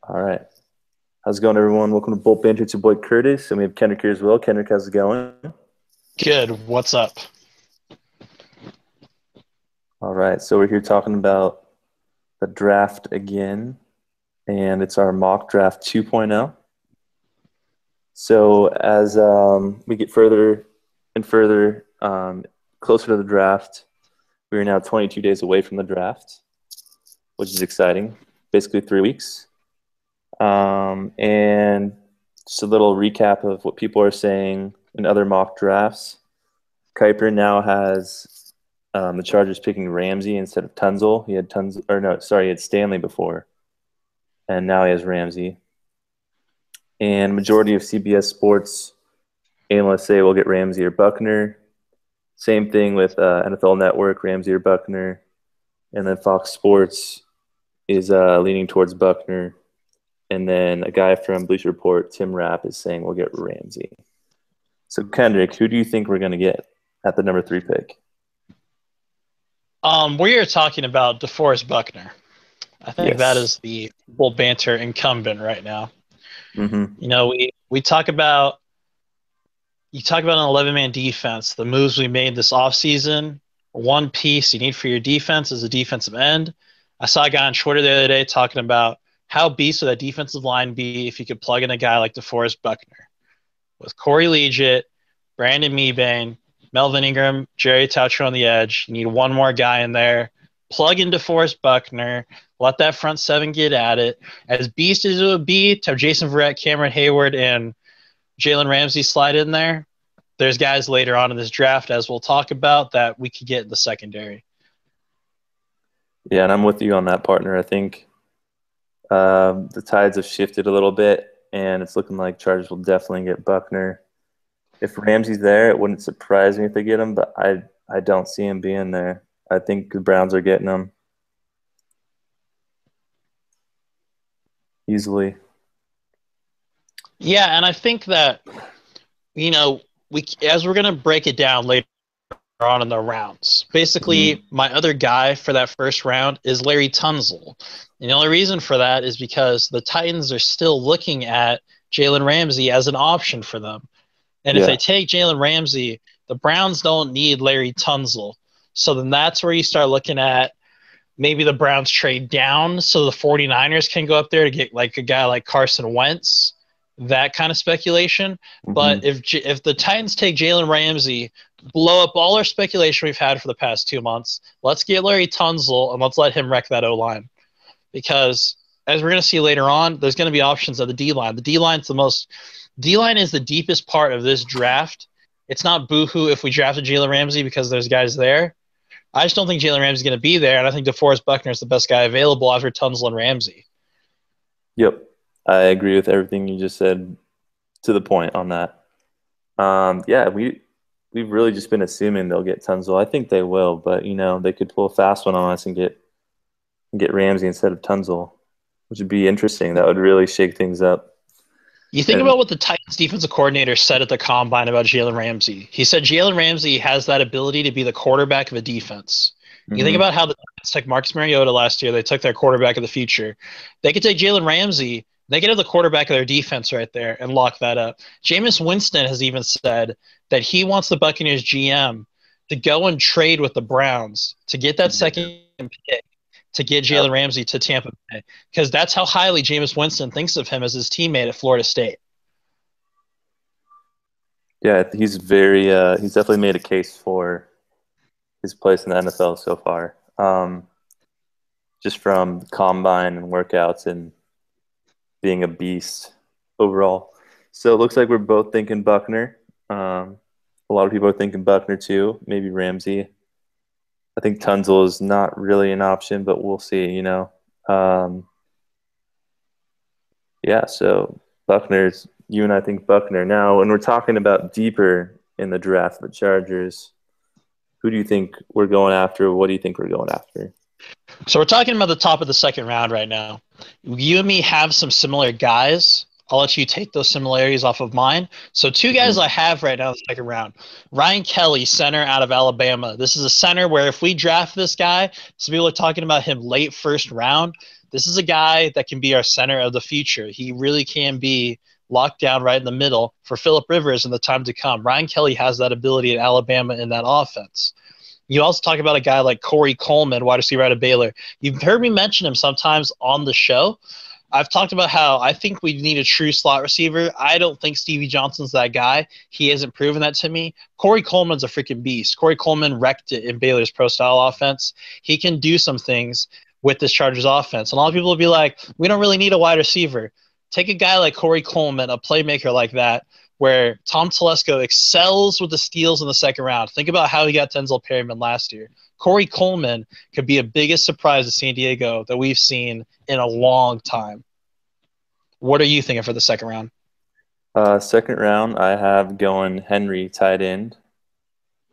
All right. How's it going, everyone? Welcome to Bolt Banter. It's your boy Curtis, and we have Kendrick here as well. Kendrick, how's it going? Good. What's up? All right. So we're here talking about the draft again, and it's our mock draft 2.0. So as we get further and further closer to the draft, we are now 22 days away from the draft, which is exciting. Basically 3 weeks. And just a little recap of what people are saying in other mock drafts. Kuiper now has the Chargers picking Ramsey instead of Tunzel. He had Tunzel, or no, sorry, he had Stanley before, and now he has Ramsey. And majority of CBS Sports analysts say we'll get Ramsey or Buckner. Same thing with NFL Network, Ramsey or Buckner, and then Fox Sports is leaning towards Buckner. And then a guy from Bleacher Report, Tim Rapp, is saying we'll get Ramsey. So Kendrick, who do you think we're going to get at the number 3 pick? We are talking about DeForest Buckner. I think that Yes. is the Bull Banter incumbent right now. Mm-hmm. You know, we talk about an 11-man defense. The moves we made this offseason, one piece you need for your defense is a defensive end. I saw a guy on Twitter the other day talking about how beast would that defensive line be if you could plug in a guy like DeForest Buckner with Corey Liuget, Brandon Mebane, Melvin Ingram, Jerry Toucher on the edge. You need one more guy in there. Plug in DeForest Buckner. Let that front seven get at it. As beast as it would be to have Jason Verrett, Cameron Hayward, and Jalen Ramsey slide in there, there's guys later on in this draft, as we'll talk about, that we could get in the secondary. Yeah, and I'm with you on that, partner. I think the tides have shifted a little bit, and it's looking like Chargers will definitely get Buckner. If Ramsey's there, it wouldn't surprise me if they get him, but I don't see him being there. I think the Browns are getting him easily. Yeah, and I think that, as we're going to break it down later on in the rounds, basically my other guy for that first round is Larry Tunzel. And the only reason for that is because the Titans are still looking at Jalen Ramsey as an option for them. And if Yeah. they take Jalen Ramsey, the Browns don't need Larry Tunzel. So then that's where you start looking at maybe the Browns trade down so the 49ers can go up there to get like a guy like Carson Wentz, that kind of speculation. But if the Titans take Jalen Ramsey, blow up all our speculation we've had for the past 2 months, let's get Larry Tunzel and let's let him wreck that O-line. Because as we're going to see later on, there's going to be options at the D-line. The D-line is the deepest part of this draft. It's not boohoo if we drafted Jalen Ramsey because there's guys there. I just don't think Jalen Ramsey is going to be there, and I think DeForest Buckner is the best guy available after Tunzel and Ramsey. Yep. I agree with everything you just said to the point on that. Yeah, we've really just been assuming they'll get Tunzel. I think they will, but they could pull a fast one on us and get Ramsey instead of Tunzel, which would be interesting. That would really shake things up. You think about what the Titans defensive coordinator said at the combine about Jalen Ramsey. He said Jalen Ramsey has that ability to be the quarterback of a defense. You think about how the Titans took Marcus Mariota last year. They took their quarterback of the future. They could take Jalen Ramsey. They could have the quarterback of their defense right there and lock that up. Jameis Winston has even said that he wants the Buccaneers GM to go and trade with the Browns to get that second pick to get Jalen Ramsey to Tampa Bay, because that's how highly Jameis Winston thinks of him as his teammate at Florida State. Yeah, he's definitely made a case for his place in the NFL so far. Just from combine and workouts and being a beast overall. So it looks like we're both thinking Buckner. A lot of people are thinking Buckner too, maybe Ramsey. I think Tunzel is not really an option, but we'll see, Yeah, so Buckner's, you and I think Buckner. Now, when we're talking about deeper in the draft, the Chargers, who do you think we're going after? What do you think we're going after? So we're talking about the top of the second round right now. You and me have some similar guys. I'll let you take those similarities off of mine. So two guys I have right now in the second round. Ryan Kelly, center out of Alabama. This is a center where if we draft this guy, some people are talking about him late first round. this is a guy that can be our center of the future. He really can be locked down right in the middle for Phillip Rivers in the time to come. Ryan Kelly has that ability at Alabama in that offense. You also talk about a guy like Corey Coleman, wide receiver out of Baylor. You've heard me mention him sometimes on the show. I've talked about how I think we need a true slot receiver. I don't think Stevie Johnson's that guy. He hasn't proven that to me. Corey Coleman's a freaking beast. Corey Coleman wrecked it in Baylor's pro-style offense. He can do some things with this Chargers offense. And a lot of people will be like, we don't really need a wide receiver. Take a guy like Corey Coleman, a playmaker like that, where Tom Telesco excels with the steals in the second round. Think about how he got Denzel Perryman last year. Corey Coleman could be a biggest surprise to San Diego that we've seen in a long time. What are you thinking for the second round? Second round, I have going Henry, tight end,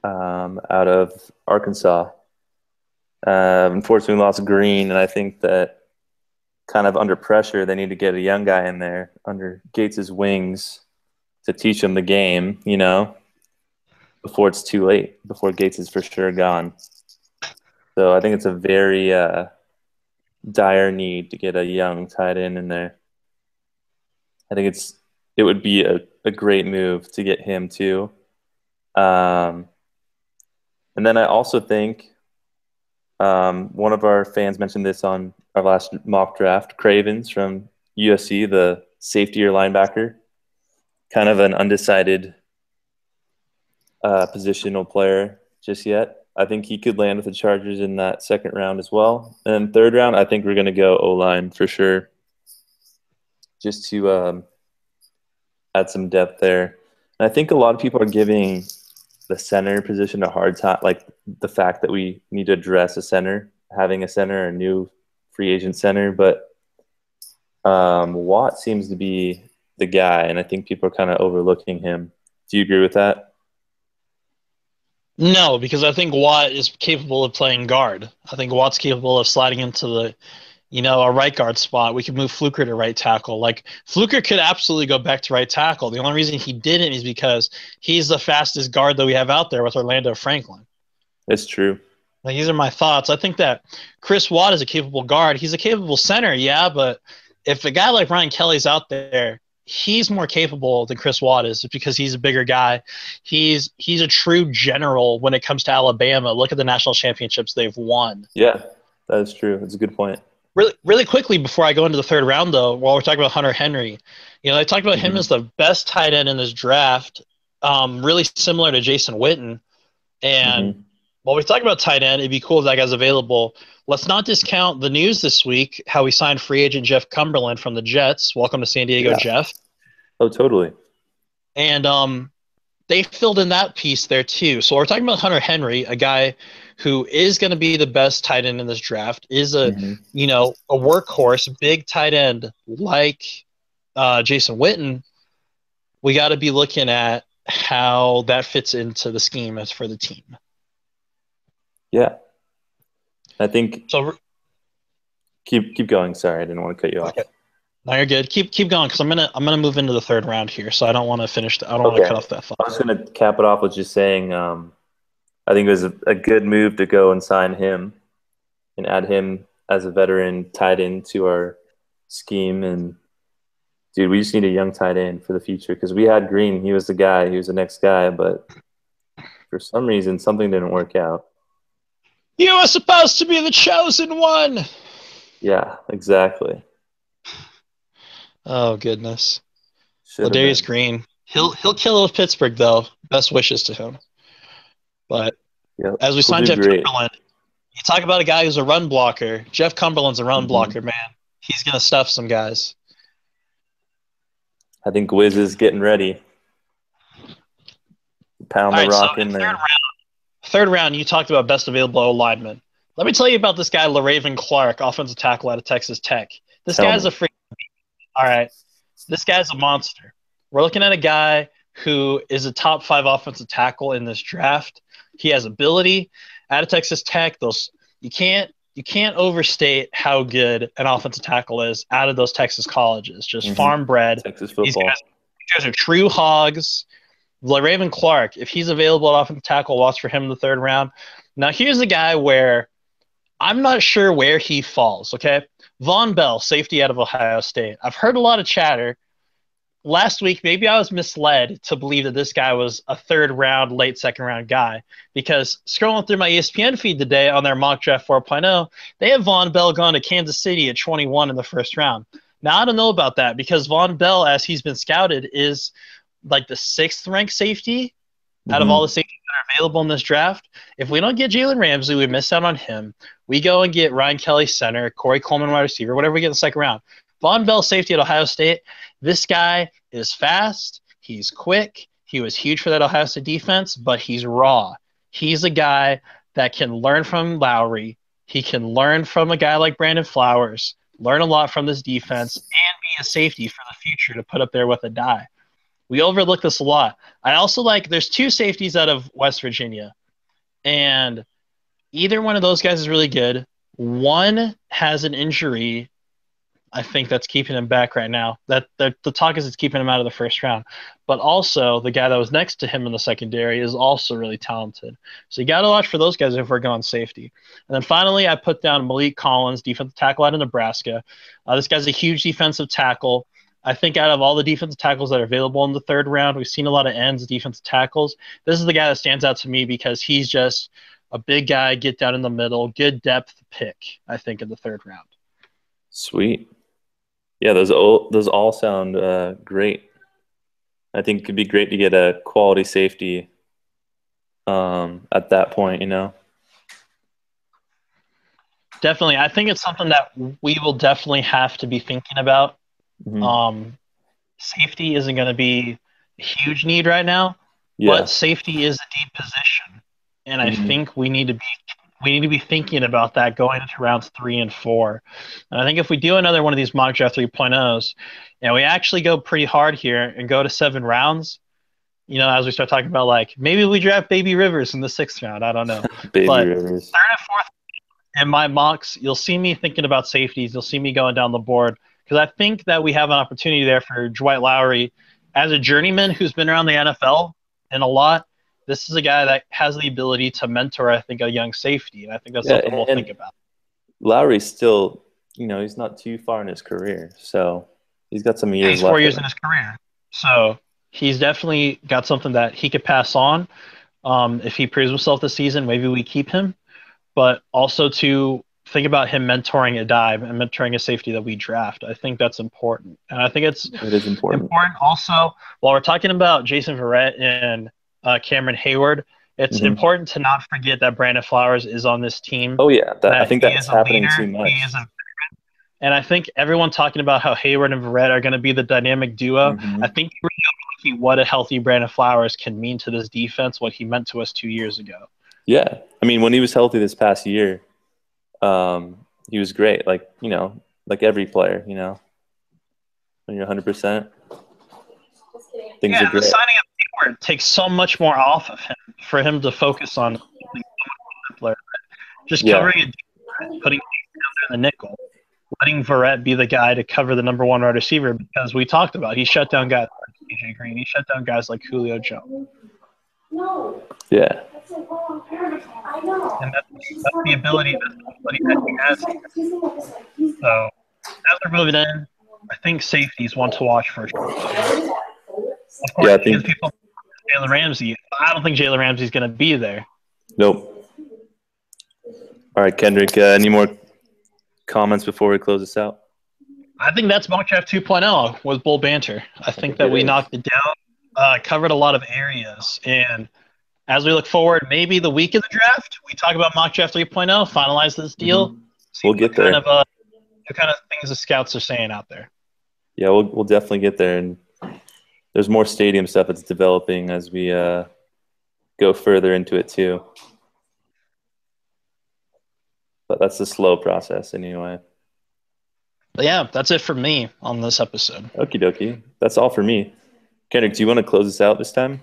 out of Arkansas. Unfortunately, lost Green, and I think that kind of under pressure, they need to get a young guy in there under Gates's wings to teach him the game, before it's too late, before Gates is for sure gone. So I think it's a very dire need to get a young tight end in there. I think it would be a great move to get him too. And then I also think one of our fans mentioned this on our last mock draft, Cravens from USC, the safety or linebacker, kind of an undecided positional player just yet. I think he could land with the Chargers in that second round as well. And third round, I think we're going to go O-line for sure, just to add some depth there. And I think a lot of people are giving the center position a hard time, like the fact that we need to address a center, having a center, a new free agent center. But Watt seems to be the guy, and I think people are kind of overlooking him. Do you agree with that? No, because I think Watt is capable of playing guard. I think Watt's capable of sliding into the, a right guard spot. We could move Fluker to right tackle. Like, Fluker could absolutely go back to right tackle. The only reason he didn't is because he's the fastest guard that we have out there with Orlando Franklin. It's true. Like, these are my thoughts. I think that Chris Watt is a capable guard. He's a capable center, yeah, but if a guy like Ryan Kelly's out there, he's more capable than Chris Watt is because he's a bigger guy. He's a true general when it comes to Alabama. Look at the national championships they've won. Yeah, that is true. That's a good point. Really quickly before I go into the third round, though, while we're talking about Hunter Henry, I talked about him as the best tight end in this draft, really similar to Jason Witten. And while we talk about tight end, it'd be cool if that guy's available. Let's not discount the news this week, how we signed free agent Jeff Cumberland from the Jets. Welcome to San Diego, Jeff. Oh, totally. And they filled in that piece there too. So we're talking about Hunter Henry, a guy who is going to be the best tight end in this draft, is a workhorse, big tight end like Jason Witten. We got to be looking at how that fits into the scheme as for the team. Yeah. I think so. Keep going. Sorry, I didn't want to cut you off. Okay. No, you're good. Keep going because I'm gonna move into the third round here, so I don't want to finish. I don't want to cut off that thought. I was gonna cap it off with just saying, I think it was a good move to go and sign him and add him as a veteran tight end to our scheme. And dude, we just need a young tight end for the future because we had Green. He was the guy. He was the next guy, but for some reason, something didn't work out. You were supposed to be the chosen one. Yeah, exactly. Oh goodness. Ladarius Green. He'll kill it with Pittsburgh though. Best wishes to him. But as we sign Jeff Cumberland, you talk about a guy who's a run blocker. Jeff Cumberland's a run blocker, man. He's gonna stuff some guys. I think Wiz is getting ready. Pound the rock in there. Third round, you talked about best available lineman. Let me tell you about this guy, LaRaven Clark, offensive tackle out of Texas Tech. This guy's a freak. All right. This guy's a monster. We're looking at a guy who is a top 5 offensive tackle in this draft. He has ability out of Texas Tech. You can't overstate how good an offensive tackle is out of those Texas colleges. Just farm bred. Texas football. These guys are true hogs. LaRaven Clark, if he's available at offensive tackle, watch for him in the third round. Now, here's a guy where I'm not sure where he falls, okay? Von Bell, safety out of Ohio State. I've heard a lot of chatter. Last week, maybe I was misled to believe that this guy was a third round, late second round guy because scrolling through my ESPN feed today on their mock draft 4.0, they have Von Bell gone to Kansas City at 21 in the first round. Now, I don't know about that because Von Bell, as he's been scouted, is like the sixth ranked safety out of all the safeties that are available in this draft. If we don't get Jalen Ramsey, we miss out on him. We go and get Ryan Kelly center, Corey Coleman wide receiver, whatever we get in the second round. Von Bell safety at Ohio State. This guy is fast. He's quick. He was huge for that Ohio State defense, but he's raw. He's a guy that can learn from Lowry. He can learn from a guy like Brandon Flowers, learn a lot from this defense, and be a safety for the future to put up there with a die. We overlook this a lot. I also like there's two safeties out of West Virginia, and either one of those guys is really good. One has an injury, I think, that's keeping him back right now. That the talk is it's keeping him out of the first round. But also the guy that was next to him in the secondary is also really talented. So you got to watch for those guys if we're going safety. And then finally, I put down Malik Collins, defensive tackle out of Nebraska. This guy's a huge defensive tackle. I think out of all the defensive tackles that are available in the third round, we've seen a lot of ends, defensive tackles. This is the guy that stands out to me because he's just a big guy, get down in the middle, good depth pick, I think, in the third round. Sweet. Yeah, those all sound great. I think it could be great to get a quality safety at that point, you know? Definitely. I think it's something that we will definitely have to be thinking about. Safety isn't going to be a huge need right now, but safety is a deep position. And I think we need to be thinking about that going into rounds 3 and 4. And I think if we do another one of these mock draft 3.0s, and we actually go pretty hard here and go to 7 rounds, you know, as we start talking about like maybe we draft Baby Rivers in the 6th round. I don't know. Baby but Rivers. 3rd and 4th in my mocks, you'll see me thinking about safeties. You'll see me going down the board because I think that we have an opportunity there for Dwight Lowry as a journeyman who's been around the NFL and a lot. This is a guy that has the ability to mentor, I think, a young safety, and I think that's something we'll think about. Lowry's still, you know, he's not too far in his career, so he's got some years left. He's 4 years in his career, so he's definitely got something that he could pass on. If he proves himself this season, maybe we keep him, but also to think about him mentoring a dive and mentoring a safety that we draft. I think that's important, and I think it is important also while we're talking about Jason Verrett and Cameron Hayward, it's important to not forget that Brandon Flowers is on this team. Oh, yeah. I think that's happening too much. And I think everyone talking about how Hayward and Verrett are going to be the dynamic duo. I think we're looking at what a healthy Brandon Flowers can mean to this defense, what he meant to us 2 years ago. Yeah. I mean, when he was healthy this past year, he was great. Like, you know, like every player, you know, when you're 100%, things are great. The signing of Hayward takes so much more off of him for him to focus on player. Just covering it, putting down there in the nickel, letting Verrett be the guy to cover the number 1 wide receiver because we talked about he shut down guys like AJ Green, he shut down guys like Julio Jones. Yeah. And that's the ability that he has. So as we're moving in, I think safety is one to watch for sure. Of course, I think people Jalen Ramsey. I don't think Jalen Ramsey is going to be there. Nope. All right, Kendrick, any more comments before we close this out? I think that's mock draft 2.0 with Bull Banter. I think that we knocked it down, covered a lot of areas. And as we look forward, maybe the week of the draft, we talk about mock draft 3.0, finalize this deal. We'll get there. What kind of things the scouts are saying out there. Yeah, we'll definitely get there. And there's more stadium stuff that's developing as we go further into it too. But that's a slow process anyway. But yeah, that's it for me on this episode. Okie dokie. That's all for me. Kendrick, do you want to close this out this time?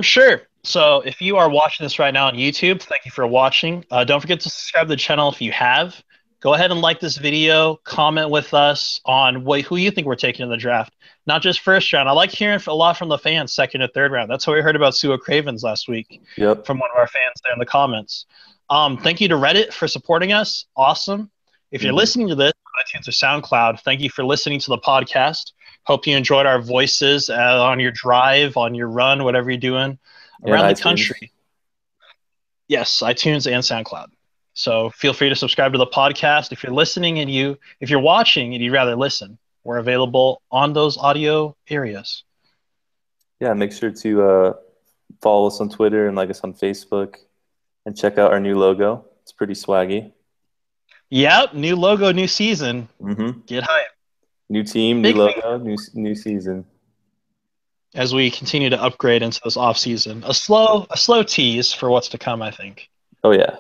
Sure. So if you are watching this right now on YouTube, thank you for watching. Don't forget to subscribe to the channel if you have. Go ahead and like this video. Comment with us on who you think we're taking in the draft. Not just first round. I like hearing a lot from the fans, second or third round. That's how we heard about Sua Cravens last week from one of our fans there in the comments. Thank you to Reddit for supporting us. Awesome. If you're Hmm. listening to this on iTunes or SoundCloud, thank you for listening to the podcast. Hope you enjoyed our voices on your drive, on your run, whatever you're doing And around the iTunes. country. Yes, iTunes and SoundCloud. So feel free to subscribe to the podcast. If you're listening and if you're watching and you'd rather listen, we're available on those audio areas. Yeah, make sure to follow us on Twitter and like us on Facebook and check out our new logo. It's pretty swaggy. Yep, new logo, new season. Hmm. Get hype. New team, new Big thing logo, new season. as we continue to upgrade into this off season. A slow tease for what's to come, I think. Oh yeah.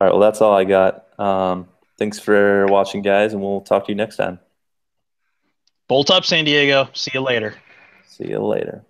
All right. Well, that's all I got. Thanks for watching, guys, and we'll talk to you next time. Bolt up, San Diego. See you later. See you later.